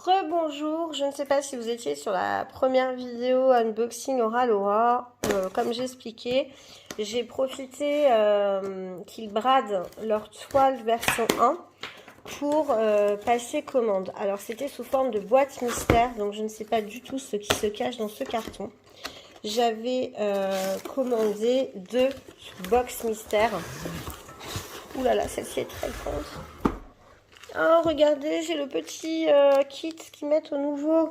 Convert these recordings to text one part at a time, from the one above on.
Rebonjour, je ne sais pas si vous étiez sur la première vidéo unboxing Aura Laura. Comme j'expliquais, j'ai profité qu'ils bradent leur toile version 1 pour passer commande. Alors c'était sous forme de boîte mystère, donc je ne sais pas du tout ce qui se cache dans ce carton. J'avais commandé 2 box mystères. Ouh là là, celle-ci est très grande. Oh, regardez, j'ai le petit kit qu'ils mettent au nouveau.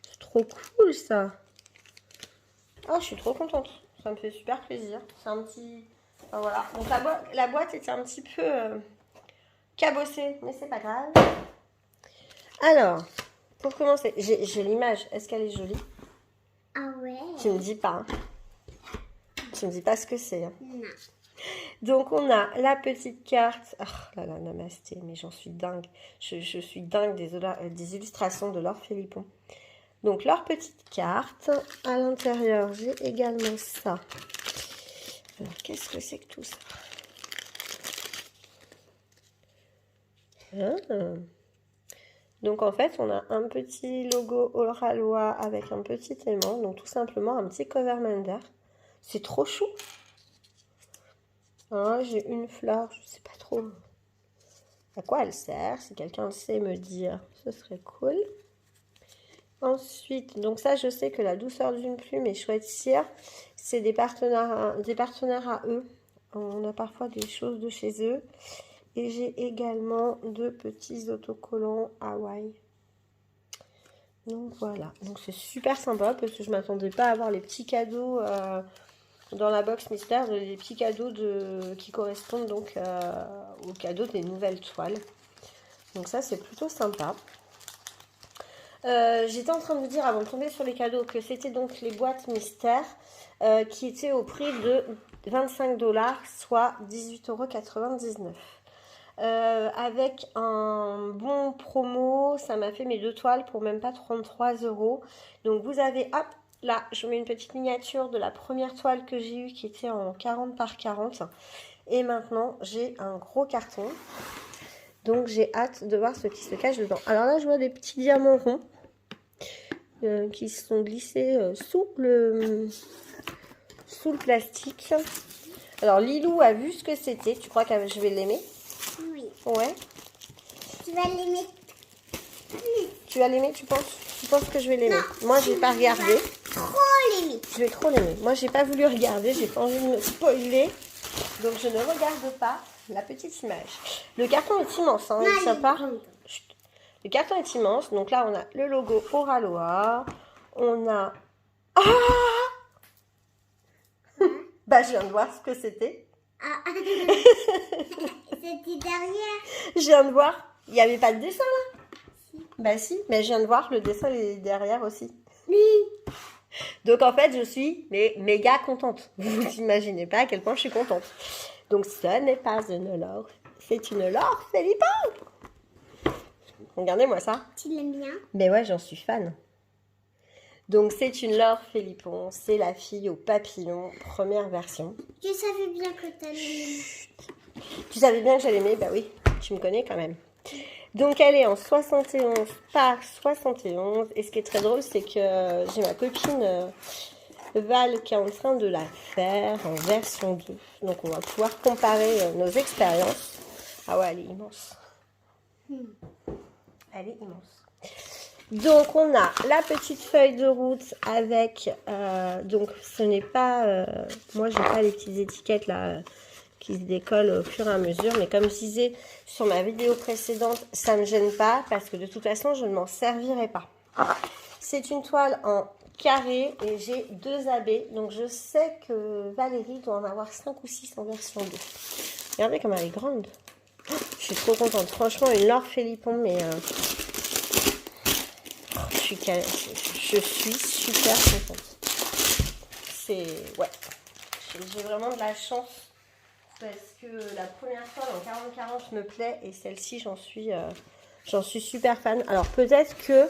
C'est trop cool, ça. Oh, je suis trop contente. Ça me fait super plaisir. C'est un petit... Enfin, voilà. Donc, la boîte était un petit peu cabossée, mais c'est pas grave. Alors, pour commencer, j'ai l'image. Est-ce qu'elle est jolie? Ah ouais? Tu me dis pas. Hein. Tu me dis pas ce que c'est. Hein. Non. Donc, on a la petite carte. Oh là là, namasté, mais j'en suis dingue. Je suis dingue des illustrations de Laure Philippon. Donc, leur petite carte. À l'intérieur, j'ai également ça. Alors, qu'est-ce que c'est que tout ça? Donc, en fait, on a un petit logo Aura Laura avec un petit aimant. Donc, tout simplement, un petit cover Mander. C'est trop chou. Ah, j'ai une fleur, je sais pas trop à quoi elle sert. Si quelqu'un le sait me dire, ce serait cool. Ensuite, donc ça, je sais que la douceur d'une plume et Chouette Cire, c'est des partenaires à eux. On a parfois des choses de chez eux. Et j'ai également 2 petits autocollants Hawaï. Donc voilà, donc c'est super sympa parce que je m'attendais pas à avoir les petits cadeaux dans la box mystère, des petits cadeaux qui correspondent donc aux cadeaux des nouvelles toiles. Donc ça, c'est plutôt sympa. J'étais en train de vous dire avant de tomber sur les cadeaux que c'était donc les boîtes mystères qui étaient au prix de 25 $, soit 18,99 €. Avec un bon promo, ça m'a fait mes 2 toiles pour même pas 33 €. Donc vous avez, hop, là, je vous mets une petite miniature de la première toile que j'ai eue qui était en 40 par 40. Et maintenant, j'ai un gros carton. Donc j'ai hâte de voir ce qui se cache dedans. Alors là, je vois des petits diamants ronds qui sont glissés sous le plastique. Alors Lilou a vu ce que c'était. Tu crois que je vais l'aimer? Oui. Ouais. Tu vas l'aimer. Tu vas l'aimer, tu penses? Tu penses que je vais l'aimer? Moi, j'ai pas regardé. Trop l'aimer. Je vais trop l'aimer. Moi, j'ai pas voulu regarder. J'ai pas envie de me spoiler. Donc, je ne regarde pas la petite image. Le carton est immense. Hein, il tient pas. Chut. Le carton est immense. Donc là, on a le logo Aura Laura. On a... Ah bah, je viens de voir ce que c'était. Ah. C'était derrière. Je viens de voir. Il n'y avait pas de dessin là? Si. Bah si, mais je viens de voir, le dessin est derrière aussi. Oui. Donc en fait, je suis méga contente. Vous n'imaginez pas à quel point je suis contente. Donc ce n'est pas une Laure, c'est une Laure Philippon. Regardez-moi ça. Tu l'aimes bien? Mais ouais, j'en suis fan. Donc c'est une Laure Philippon, c'est la fille au papillon, première version. Je savais bien que tu allais l'aimer. Tu savais bien que j'allais l'aimer? Bah oui, tu me connais quand même. Donc elle est en 71 par 71. Et ce qui est très drôle, c'est que j'ai ma copine Val qui est en train de la faire en version 2. Donc on va pouvoir comparer nos expériences. Ah ouais, elle est immense. Elle est immense. Donc on a la petite feuille de route avec... donc ce n'est pas... moi, j'ai pas les petites étiquettes là... qui se décolle au fur et à mesure. Mais comme je disais sur ma vidéo précédente, ça ne me gêne pas parce que de toute façon, je ne m'en servirai pas. C'est une toile en carré et j'ai 2 AB. Donc, je sais que Valérie doit en avoir 5 ou 6 en version 2. Regardez comme elle est grande. Je suis trop contente. Franchement, une Laure Philippon, mais... je suis super contente. C'est... Ouais. J'ai vraiment de la chance. Parce que la première fois en 40-40 me plaît et celle-ci j'en suis super fan. Alors peut-être que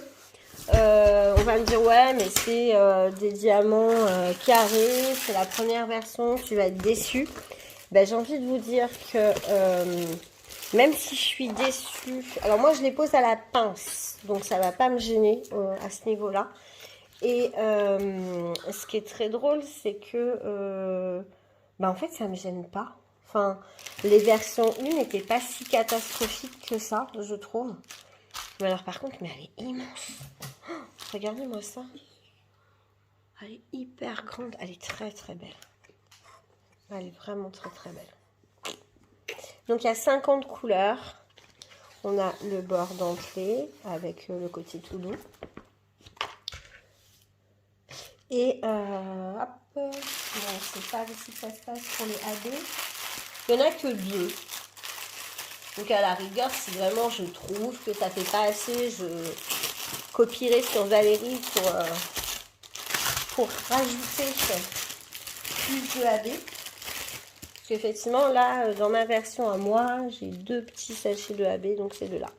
on va me dire ouais mais c'est des diamants carrés, c'est la première version, tu vas être déçu. Ben, j'ai envie de vous dire que Même si je suis déçue. Alors moi, je les pose à la pince. Donc ça va pas me gêner à ce niveau-là. Et ce qui est très drôle, c'est que... en fait, ça me gêne pas. Enfin, les versions 1 n'étaient pas si catastrophiques que ça, je trouve. Mais alors par contre, mais elle est immense. Oh, regardez-moi ça. Elle est hyper grande. Elle est très très belle. Elle est vraiment très très belle. Donc il y a 50 couleurs. On a le bord dentelé avec le côté tout doux. Et hop, bon, je sais pas si ça se passe pour les AB. Il n'y en a que 2. Donc à la rigueur, si vraiment je trouve que ça fait pas assez, je copierai sur Valérie pour rajouter plus de AB. Parce qu'effectivement, là, dans ma version à moi, j'ai 2 petits sachets de AB, donc c'est de là.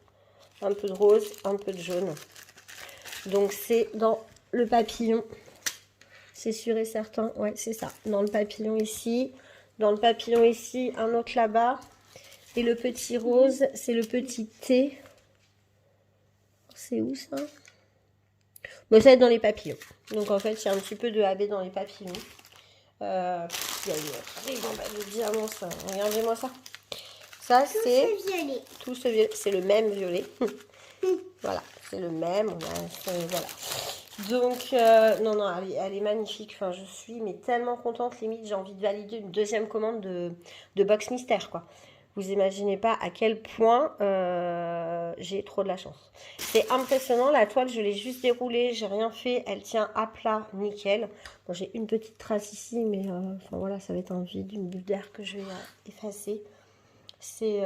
Un peu de rose, un peu de jaune. Donc c'est dans le papillon. C'est sûr et certain. Ouais, c'est ça. Dans le papillon ici. Dans le papillon ici, un autre là-bas. Et le petit rose, c'est le petit T. C'est où ça? Bon, ça va être dans les papillons. Donc en fait, il y a un petit peu de AB dans les papillons. Il y a une ribambelle de diamants, ça. Regardez-moi ça. Ça, c'est... Tout ce violet. C'est le même violet. Voilà, c'est le même. Voilà. Donc, non, elle est magnifique. Enfin, je suis mais tellement contente. Limite, j'ai envie de valider une deuxième commande de box mystère, quoi. Vous imaginez pas à quel point j'ai trop de la chance. C'est impressionnant. La toile, je l'ai juste déroulée. J'ai rien fait. Elle tient à plat, nickel. Bon, j'ai une petite trace ici, mais enfin voilà, ça va être un vide, une bulle d'air que je vais effacer. C'est...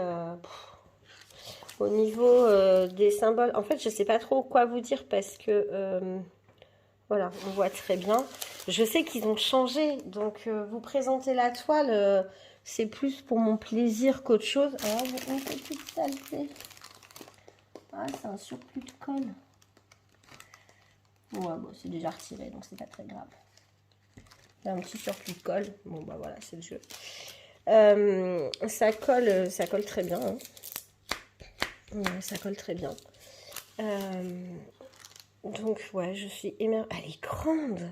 au niveau des symboles, en fait, je sais pas trop quoi vous dire parce que... voilà, on voit très bien. Je sais qu'ils ont changé, donc vous présenter la toile, c'est plus pour mon plaisir qu'autre chose. Alors, une petite saleté. Ah, c'est un surplus de colle. Ouais, bon, c'est déjà retiré, donc c'est pas très grave. Il y a un petit surplus de colle. Bon, bah voilà, c'est le jeu. Ça colle très bien. Hein. Ouais, ça colle très bien. Donc, ouais, je suis émerveillée. Elle est grande.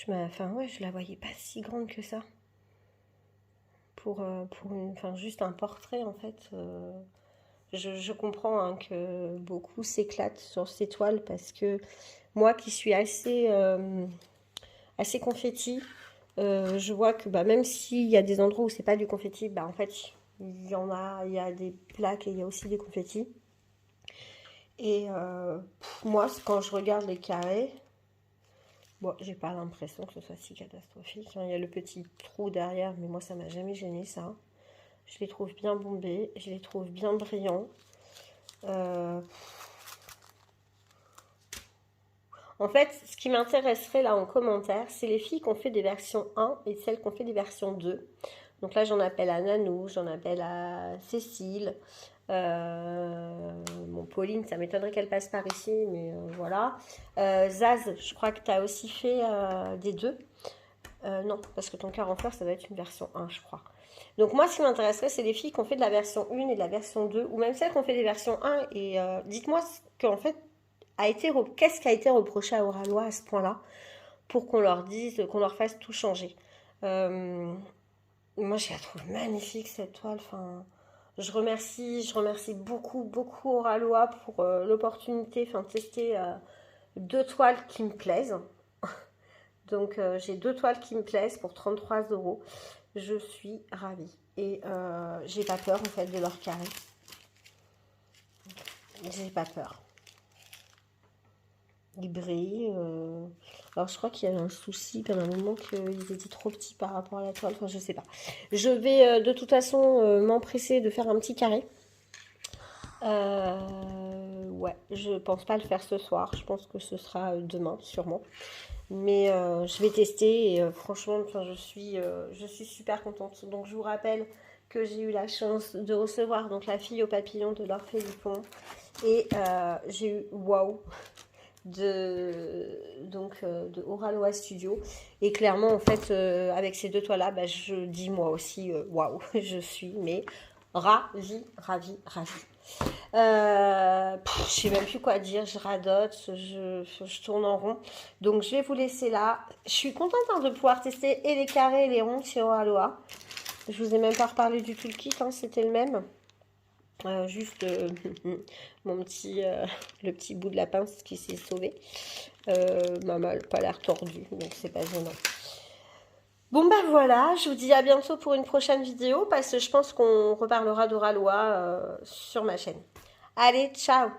Enfin, ouais, je la voyais pas si grande que ça. Pour juste un portrait, en fait. Je comprends hein, que beaucoup s'éclatent sur ces toiles parce que moi qui suis assez confetti, je vois que même s'il y a des endroits où c'est pas du confetti, en fait, il y a des plaques et il y a aussi des confettis. Et moi, quand je regarde les carrés, bon, j'ai pas l'impression que ce soit si catastrophique. Il y a le petit trou derrière, mais moi, ça m'a jamais gêné, ça. Je les trouve bien bombés, je les trouve bien brillants. En fait, ce qui m'intéresserait là en commentaire, c'est les filles qui ont fait des versions 1 et celles qui ont fait des versions 2. Donc là, j'en appelle à Nanou, j'en appelle à Cécile. Bon, Pauline, ça m'étonnerait qu'elle passe par ici, mais voilà. Zaz, je crois que tu as aussi fait des 2. Non, parce que ton cœur en fleurs, ça doit être une version 1, je crois. Donc moi, ce qui m'intéresserait, c'est les filles qui ont fait de la version 1 et de la version 2, ou même celles qui ont fait des versions 1. Et dites-moi ce qu'en fait qu'est-ce qui a été reproché à Oralois à ce point-là, pour qu'on leur dise, qu'on leur fasse tout changer. Moi, je la trouve magnifique cette toile. Enfin, je remercie beaucoup Oralois pour l'opportunité, de tester 2 toiles qui me plaisent. Donc j'ai 2 toiles qui me plaisent pour 33 €. Je suis ravie. Et j'ai pas peur en fait de leur carré. J'ai pas peur. Ils brillent. Alors je crois qu'il y a un souci pendant un moment qu'ils étaient trop petits par rapport à la toile. Enfin je sais pas. Je vais de toute façon m'empresser de faire un petit carré. Ouais, je pense pas le faire ce soir. Je pense que ce sera demain sûrement. Mais je vais tester et franchement, je suis super contente. Donc je vous rappelle que j'ai eu la chance de recevoir donc la fille au papillon de Laure Philippon et j'ai eu waouh de Oralois Studio. Et clairement, en fait, avec ces 2 toiles là, je dis moi aussi waouh, je suis mais ravie. Je sais même plus quoi dire, je radote, je tourne en rond. Donc je vais vous laisser là. Je suis contente de pouvoir tester et les carrés et les ronds chez Oroaloa. Je vous ai même pas reparlé du tout le kit, hein, c'était le même. Juste mon petit, le petit bout de la pince qui s'est sauvé. M'a pas l'air tordu, donc c'est pas gênant. Bon bah voilà, je vous dis à bientôt pour une prochaine vidéo parce que je pense qu'on reparlera d'Oroaloa sur ma chaîne. Allez, ciao!